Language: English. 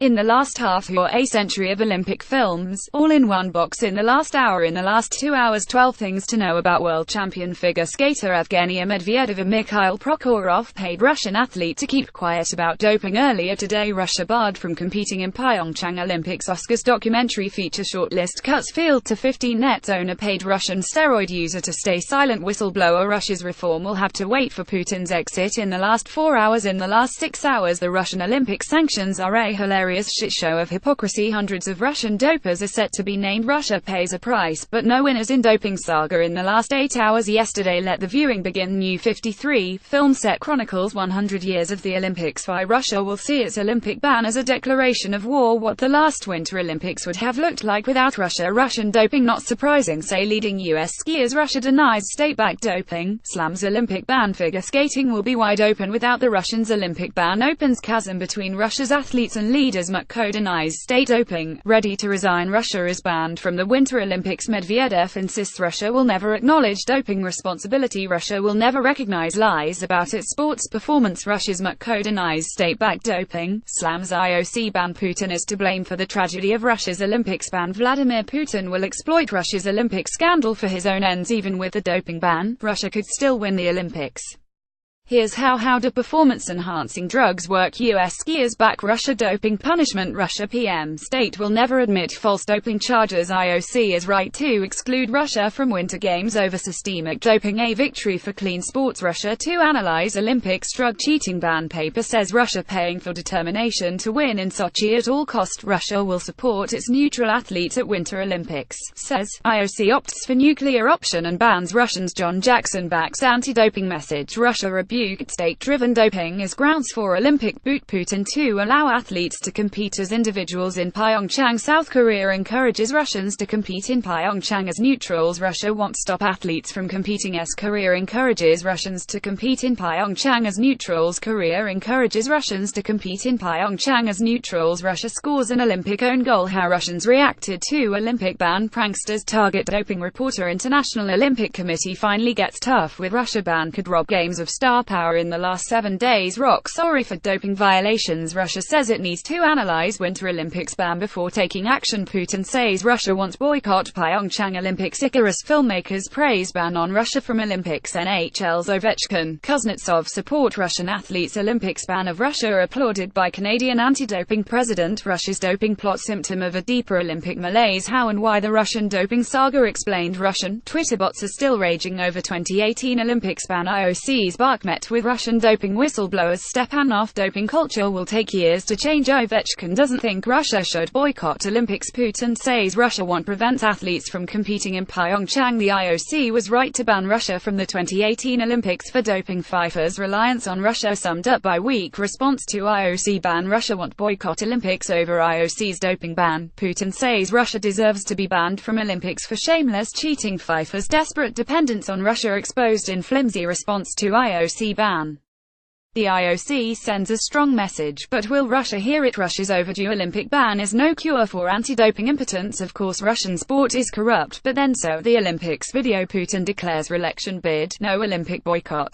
In the last half or a century of Olympic films, all in one box in the last hour. In the last 2 hours, 12 things to know about world champion figure skater Evgeny Medvedev. Mikhail Prokhorov paid Russian athlete to keep quiet about doping. Earlier today, Russia barred from competing in Pyeongchang Olympics. Oscars documentary feature shortlist cuts field to 15. Net owner paid Russian steroid user to stay silent. Whistleblower. Russia's reform will have to wait for Putin's exit. In the last 4 hours. In the last 6 hours, the Russian Olympic sanctions are a hilarious shit show of hypocrisy. Hundreds of Russian dopers are set to be named. Russia pays a price, but no winners in doping saga in the last 8 hours. Yesterday, let the viewing begin. New 53 film set chronicles 100 years of the Olympics. Why Russia will see its Olympic ban as a declaration of war. What the last Winter Olympics would have looked like without Russia. Russian doping not surprising, say leading US skiers. Russia denies state-backed doping, slams Olympic ban. Figure skating will be wide open without the Russians. Olympic ban opens chasm between Russia's athletes and leaders. Mukko denies state doping, ready to resign. Russia is banned from the Winter Olympics. Medvedev insists Russia will never acknowledge doping responsibility. Russia will never recognize lies about its sports performance. Russia's Mukko denies state-backed doping, slams IOC ban. Putin is to blame for the tragedy of Russia's Olympics ban. Vladimir Putin will exploit Russia's Olympic scandal for his own ends. Even with the doping ban, Russia could still win the Olympics. Here's how do performance-enhancing drugs work? US skiers back Russia doping punishment. Russia PM state will never admit false doping charges. IOC is right to exclude Russia from Winter Games over systemic doping. A victory for clean sports. Russia to analyze Olympics drug cheating ban. Paper says Russia paying for determination to win in Sochi at all cost. Russia will support its neutral athletes at Winter Olympics, says IOC opts for nuclear option and bans Russians. John Jackson backs anti-doping message. Russia rebuked state-driven doping as grounds for Olympic boot. Putin to allow athletes to compete as individuals in Pyeongchang. South Korea encourages Russians to compete in Pyeongchang as neutrals. Russia won't stop athletes from competing as Korea encourages Russians to compete in Pyeongchang as neutrals. Korea encourages Russians to compete in Pyeongchang as neutrals. Russia scores an Olympic own goal. How Russians reacted to Olympic ban. Pranksters target doping reporter. International Olympic Committee finally gets tough with Russia ban could rob games of star power in the last 7 days. Rock sorry for doping violations. Russia says it needs to analyze Winter Olympics ban before taking action. Putin says Russia wants boycott Pyeongchang Olympics. Icarus filmmakers praise ban on Russia from Olympics. NHL's Ovechkin, Kuznetsov support Russian athletes. Olympics ban of Russia applauded by Canadian anti-doping president. Russia's doping plot symptom of a deeper Olympic malaise. How and why the Russian doping saga explained. Russian Twitter bots are still raging over 2018 Olympics ban. IOC's bark met with Russian doping whistleblowers. Stepanov doping culture will take years to change. Ovechkin doesn't think Russia should boycott Olympics. Putin says Russia won't prevent athletes from competing in Pyeongchang. The IOC was right to ban Russia from the 2018 Olympics for doping. FIFA's reliance on Russia summed up by weak response to IOC ban. Russia won't boycott Olympics over IOC's doping ban. Putin says Russia deserves to be banned from Olympics for shameless cheating. FIFA's desperate dependence on Russia exposed in flimsy response to IOC ban. The IOC sends a strong message, but will Russia hear it? Russia's overdue Olympic ban is no cure for anti-doping impotence. Of course Russian sport is corrupt, but then so the Olympics. Video. Putin declares re-election bid, no Olympic boycott.